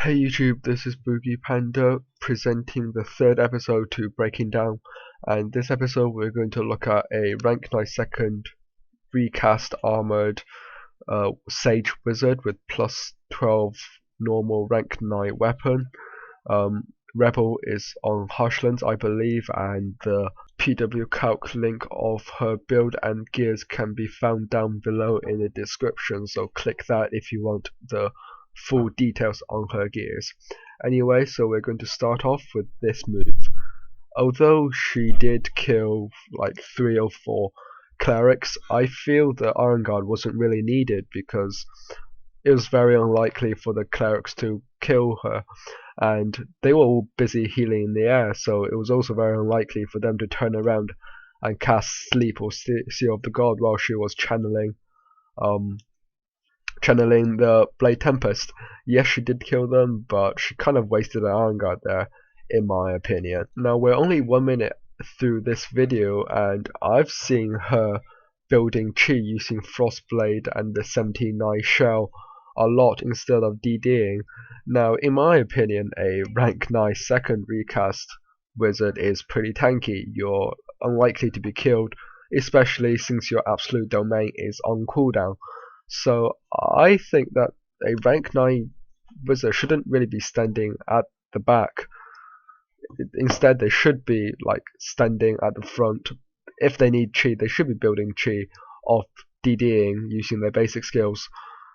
Hey YouTube, this is Boogie Panda presenting the third episode to Breaking Down, and this episode we're going to look at a rank 9 second recast armoured Sage Wizard with plus 12 normal rank 9 weapon. Rebel is on Harshlands, I believe, and the PWI calc link of her build and gears can be found down below in the description, so click that if you want the full details on her gears. Anyway, so we're going to start off with this move. Although she did kill like 3 or 4 clerics, I feel the Iron Guard wasn't really needed because it was very unlikely for the clerics to kill her, and they were all busy healing in the air, so it was also very unlikely for them to turn around and cast Sleep or Seal of the God while she was channeling the Blade Tempest. Yes, she did kill them, but she kind of wasted an Iron Guard there, in my opinion. Now, we're only 1 minute through this video, and I've seen her building Chi using Frostblade and the 79 shell a lot instead of DDing. Now, in my opinion, a rank 9 second recast wizard is pretty tanky. You're unlikely to be killed, especially since your absolute domain is on cooldown. So I think that a rank 9 wizard shouldn't really be standing at the back. Instead, they should be like standing at the front. If they need Chi, they should be building Chi off DDing using their basic skills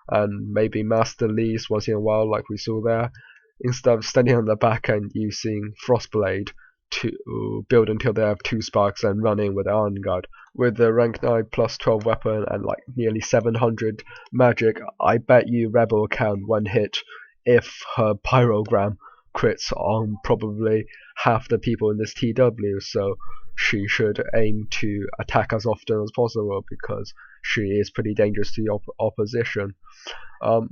and maybe Master Lee's once in a while like we saw there, instead of standing on the back and using Frostblade to build until they have 2 sparks and running with Iron Guard. With the rank 9 plus 12 weapon and like nearly 700 magic, I bet you Rebel can one hit if her pyrogram crits on probably half the people in this TW, so she should aim to attack as often as possible because she is pretty dangerous to the opposition.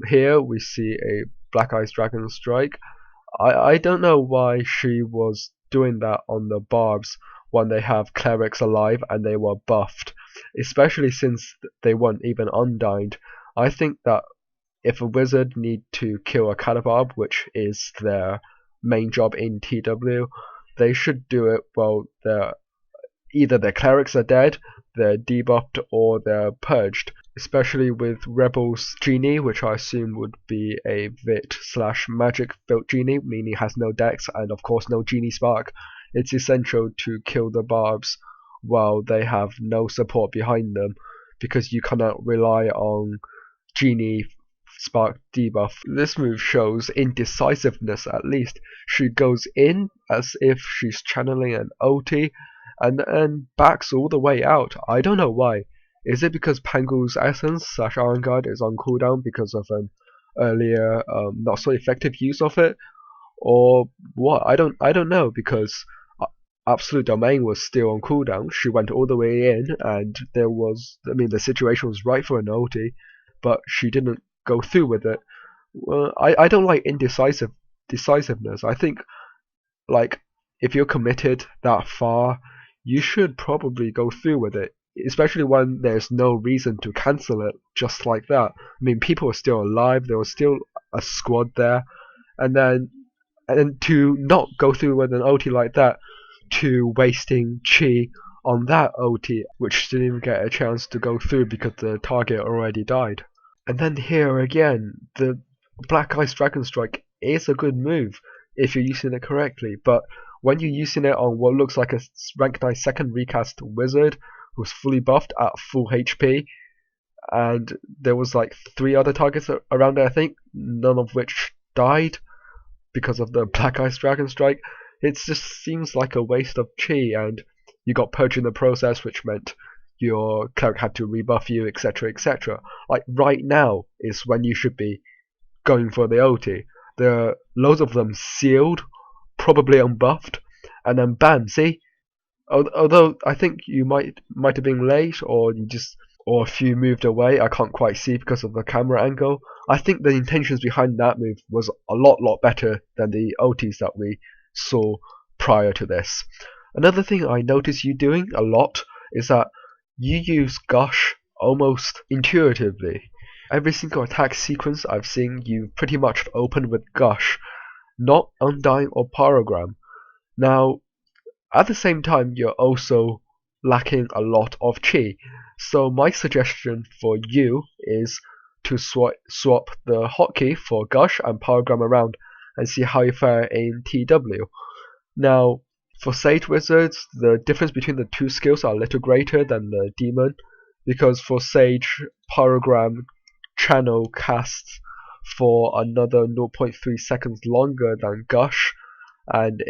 Here we see a Black Ice Dragon Strike. I don't know why she was doing that on the barbs when they have clerics alive and they were buffed, especially since they weren't even undying. I think that if a wizard need to kill a catabarb, which is their main job in TW, they should do it while either their clerics are dead, they're debuffed, or they're purged. Especially with Rebel's Genie, which I assume would be a Vit/Magic built Genie, meaning has no dex and of course no Genie Spark. It's essential to kill the barbs while they have no support behind them, because you cannot rely on Genie Spark debuff. This move shows indecisiveness at least. She goes in as if she's channeling an ulti and then backs all the way out. I don't know why. Is it because Pangu's Essence/Iron Guard is on cooldown because of an earlier not so effective use of it, or what? I don't know, because Absolute Domain was still on cooldown. She went all the way in, and the situation was right for an ulti, but she didn't go through with it. Well, I don't like decisiveness. I think, like, if you're committed that far, you should probably go through with it, especially when there's no reason to cancel it just like that. I mean, people are still alive, there was still a squad there, and then to not go through with an OT like that, to wasting Chi on that OT, which didn't even get a chance to go through because the target already died. And then here again, the Black Ice Dragon Strike is a good move if you're using it correctly, but when you're using it on what looks like a rank 9 second recast wizard who's fully buffed at full HP, and there was like 3 other targets around it, I think, none of which died because of the Black Ice Dragon Strike, it just seems like a waste of Chi, and you got purged in the process, which meant your cleric had to rebuff you, etc, etc. Like, right now is when you should be going for the OT. There are loads of them sealed, probably unbuffed, and then bam, see? Although I think you might have been late, or if you moved away, I can't quite see because of the camera angle. I think the intentions behind that move was a lot better than the OTs that we saw prior to this. Another thing I noticed you doing a lot is that you use Gush almost intuitively. Every single attack sequence I've seen, you pretty much open with Gush, not Undying or Pyrogram. Now, at the same time, you're also lacking a lot of chi. So my suggestion for you is to swap the hotkey for Gush and Pyrogram around and see how you fare in TW. Now, for Sage Wizards, the difference between the two skills are a little greater than the Demon, because for Sage, Pyrogram channel casts for another 0.3 seconds longer than Gush, and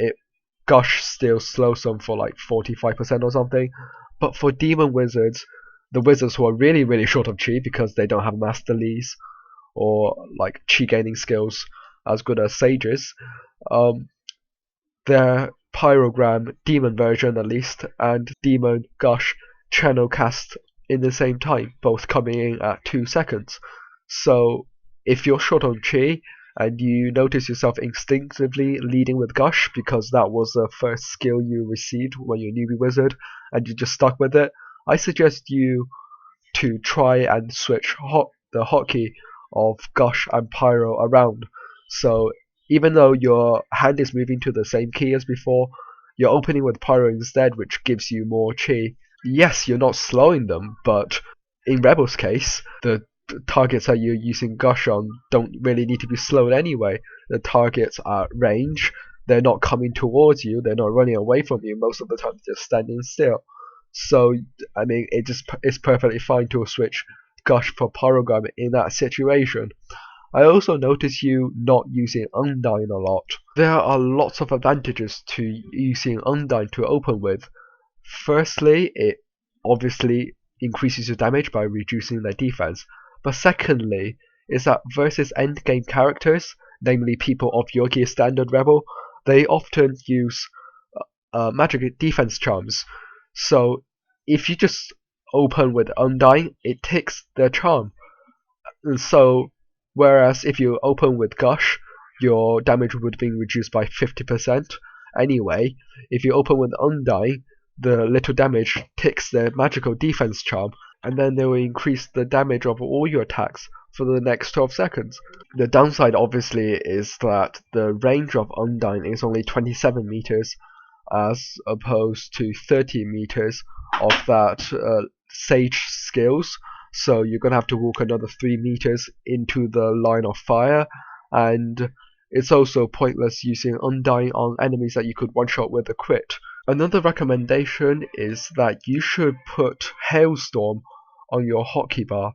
Gush still slows them for like 45% or something. But for Demon Wizards, the wizards who are really short of chi because they don't have Master Lees or like chi gaining skills as good as Sages, their Pyrogram Demon version at least and Demon Gush channel cast in the same time, both coming in at 2 seconds. So if you're short on chi and you notice yourself instinctively leading with Gush because that was the first skill you received when you're a newbie wizard and you just stuck with it, I suggest you to try and switch the hotkey of Gush and Pyro around. So even though your hand is moving to the same key as before, you're opening with Pyro instead, which gives you more chi. Yes, you're not slowing them, but in Rebel's case, the targets that you're using Gush on don't really need to be slowed anyway. The targets are at range, they're not coming towards you, they're not running away from you, most of the time they're just standing still. So, I mean, it's perfectly fine to switch Gush for Pyrogram in that situation. I also notice you not using Undying a lot. There are lots of advantages to using Undying to open with. Firstly, it obviously increases your damage by reducing their defense. But secondly, is that versus endgame characters, namely people of your gear standard Rebel, they often use magic defense charms. So if you just open with Undying, it takes their charm. And so whereas if you open with Gush, your damage would be reduced by 50%. Anyway, if you open with Undying, the little damage takes their magical defense charm, and then they will increase the damage of all your attacks for the next 12 seconds. The downside obviously is that the range of Undying is only 27 meters as opposed to 30 meters of that Sage skills, so you're gonna have to walk another 3 meters into the line of fire, and it's also pointless using Undying on enemies that you could one-shot with a crit. Another recommendation is that you should put Hailstorm on your hotkey bar.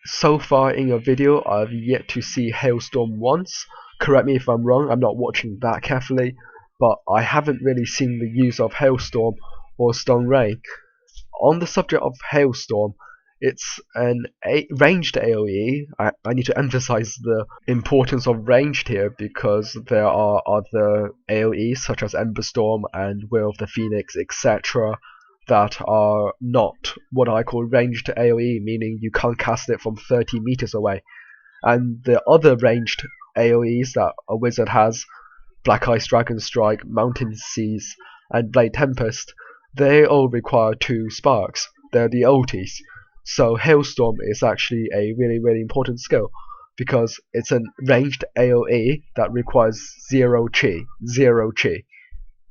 So far in your video, I've yet to see Hailstorm once. Correct me if I'm wrong, I'm not watching that carefully, but I haven't really seen the use of Hailstorm or Stone Rain. On the subject of Hailstorm, it's an ranged AoE. I need to emphasize the importance of ranged here because there are other AoEs such as Emberstorm and Will of the Phoenix, etc. that are not what I call ranged AoE, meaning you can't cast it from 30 meters away. And the other ranged AoEs that a wizard has, Black Ice Dragon Strike, Mountain Seize, and Blade Tempest, they all require 2 sparks. They're the ultis. So Hailstorm is actually a really important skill because it's a ranged AoE that requires 0 chi.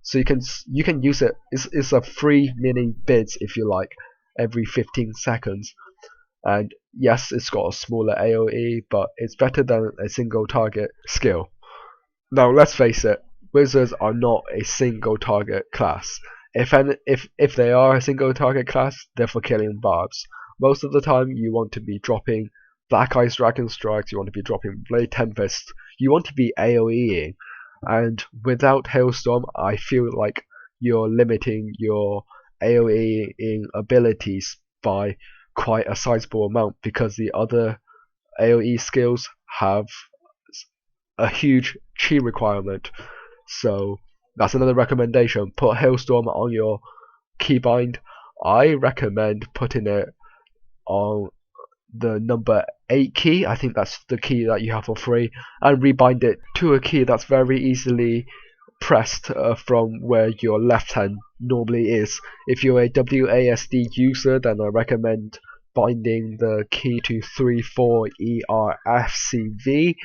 So you can use it. It's a free mini bids if you like, every 15 seconds. And yes, it's got a smaller AoE, but it's better than a single target skill. Now let's face it, wizards are not a single target class. If they are a single target class, they're for killing barbs. Most of the time you want to be dropping Black Ice Dragon Strikes, you want to be dropping Blade Tempest, you want to be AoEing, and without Hailstorm I feel like you're limiting your AoEing abilities by quite a sizable amount because the other AoE skills have a huge chi requirement. So that's another recommendation. Put Hailstorm on your keybind. I recommend putting it on the number 8 key. I think that's the key that you have for free, and rebind it to a key that's very easily pressed from where your left hand normally is. If you're a WASD user, then I recommend binding the key to 3-4-ERFCV,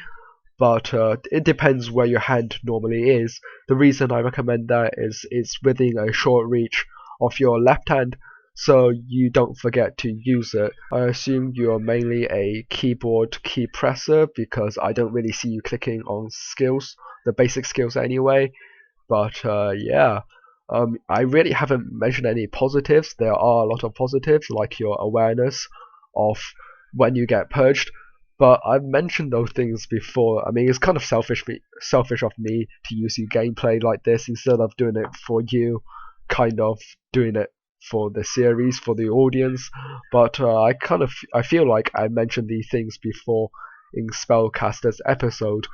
but it depends where your hand normally is. The reason I recommend that is it's within a short reach of your left hand, so you don't forget to use it. I assume you're mainly a keyboard key presser because I don't really see you clicking on skills, the basic skills anyway. But yeah, I really haven't mentioned any positives. There are a lot of positives, like your awareness of when you get purged. But I've mentioned those things before. I mean, it's kind of selfish of me to use your gameplay like this instead of doing it for you, kind of doing it for the series, for the audience. But I feel like I mentioned these things before in Spellcaster's episode.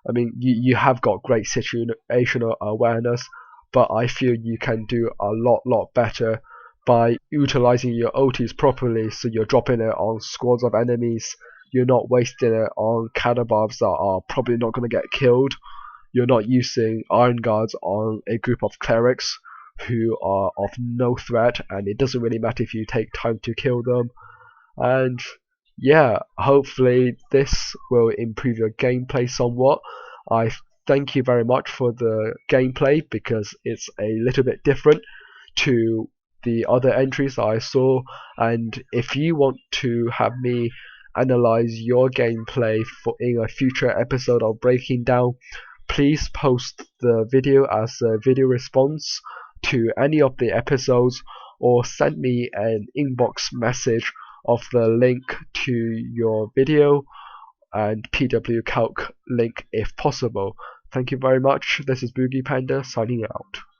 I mean, you have got great situational awareness, but I feel you can do a lot better by utilizing your ultis properly, so you're dropping it on squads of enemies, you're not wasting it on cannibals that are probably not going to get killed, you're not using iron guards on a group of clerics who are of no threat, and it doesn't really matter if you take time to kill them. And yeah, hopefully this will improve your gameplay somewhat. I thank you very much for the gameplay because it's a little bit different to the other entries that I saw, and if you want to have me analyze your gameplay for in a future episode of Breaking Down, please post the video as a video response to any of the episodes, or send me an inbox message of the link to your video and PW Calc link if possible. Thank you very much. This is Boogie Panda signing out.